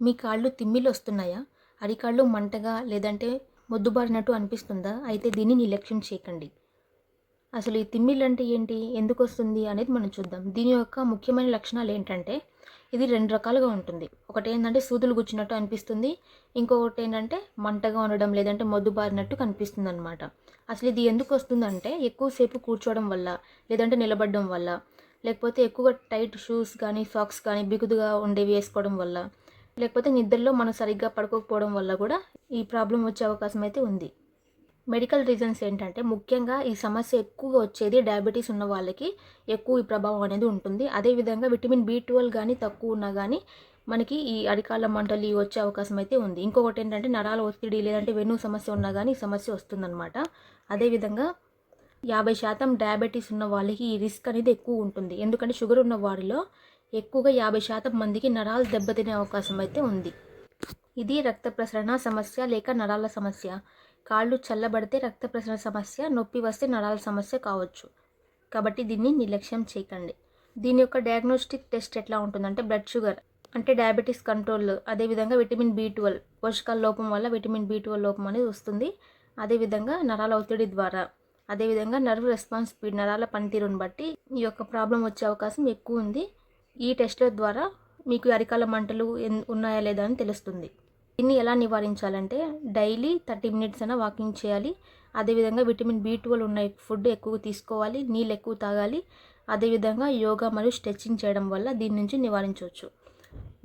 మీ కాళ్ళు తిమ్మిరొస్తున్నాయా? అరికాళ్ళు మంటగా లేదంటే మొద్దుబారినట్టు అనిపిస్తుందా? అయితే దీన్ని నిర్లక్ష్యం చేయకండి. అసలు ఈ తిమ్మిర్లంటే ఏంటి? ఎందుకొస్తుంది? అనేది మనం చూద్దాం. దీని యొక్క ముఖ్యమైన లక్షణాలేంటంటే, ఇది 2 రకాలుగా ఉంటుంది. ఒకటేంటంటే సూదులు గుచ్చినట్టు అనిపిస్తుంది. ఇంకొకటేంటంటే మంటగా ఉండడం, లేదంటే మొద్దుబారినట్టు కనిపిస్తుందనమాట. అసలు ఇది ఎందుకొస్తుందంటే, ఎక్కువ సేపు కూర్చోవడం వల్ల, లేదంటే నిలబడడం వల్ల, లేకపోతే ఎక్కువగా టైట్ షూస్ గానీ, సాక్స్ గానీ, బిగుతుగా ఉండేవి వేసుకోవడం వల్ల, లేకపోతే నిద్రలో మనం సరిగ్గా పడుకోకపోవడం వల్ల గూడా ఈ ప్రాబ్లమ్ వచ్చే అవకాశం అయితే ఉంది. మెడికల్ రీజన్స్ ఏంటంటే, ముఖ్యంగా ఈ సమస్య ఎక్కువగా వచ్చేది డయాబెటీస్ ఉన్న వాళ్ళకి ఎక్కువ ఈ ప్రభావం అనేది ఉంటుంది. అదేవిధంగా విటమిన్ బి12 గానీ తక్కువ ఉన్నా గానీ మనకి ఈ అరికాళ్ళ మంటలు ఇవి వచ్చే అవకాశం అయితే ఉంది. ఇంకొకటేంటంటే నరాల ఒత్తిడి లేదంటే వెన్ను సమస్య ఉన్నా గానీ ఈ సమస్య వస్తుందనమాట. అదేవిధంగా 50% డయాబెటీస్ ఉన్న వాళ్ళకి ఈ రిస్క్ అనేది ఎక్కువ ఉంటుంది. ఎందుకంటే షుగర్ ఉన్న వారిలో ఎక్కువగా 50% మందికి నరాలు దెబ్బతినే అవకాశం అయితే ఉంది. ఇది రక్త ప్రసరణ సమస్య లేక నరాల సమస్య. కాళ్ళు చల్లబడితే రక్త ప్రసరణ సమస్య, నొప్పి వస్తే నరాల సమస్య కావచ్చు. కాబట్టి దీన్ని నిర్లక్ష్యం చేయకండి. దీని యొక్క డయాగ్నోస్టిక్ టెస్ట్ ఎట్లా ఉంటుందంటే బ్లడ్ షుగర్ అంటే డయాబెటీస్ కంట్రోల్, అదేవిధంగా విటమిన్ బి12 పోషకాల లోపం వల్ల విటమిన్ బి12 లోపం అనేది వస్తుంది. అదేవిధంగా నరాల ఒత్తిడి ద్వారా, అదేవిధంగా నర్వ్ రెస్పాన్స్ స్పీడ్ నరాల పనితీరుని బట్టి ఈ యొక్క ప్రాబ్లం వచ్చే అవకాశం ఎక్కువ ఉంది. ఈ టెస్ట్ల ద్వారా మీకు అరికాల మంటలు ఉన్నాయా లేదా అని తెలుస్తుంది. దీన్ని ఎలా నివారించాలంటే డైలీ 30 మినిట్స్ అయినా వాకింగ్ చేయాలి. అదేవిధంగా విటమిన్ బి12 ఉన్న ఫుడ్ ఎక్కువ తీసుకోవాలి, నీళ్ళు ఎక్కువ తాగాలి. అదేవిధంగా యోగా మరియు స్ట్రెచ్చింగ్ చేయడం వల్ల దీని నుంచి నివారించవచ్చు.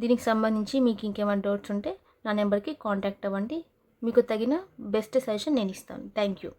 దీనికి సంబంధించి మీకు ఇంకేమైనా డౌట్స్ ఉంటే నా నెంబర్కి కాంటాక్ట్ అవ్వండి. మీకు తగిన బెస్ట్ సజెషన్ నేను ఇస్తాను. Thank you.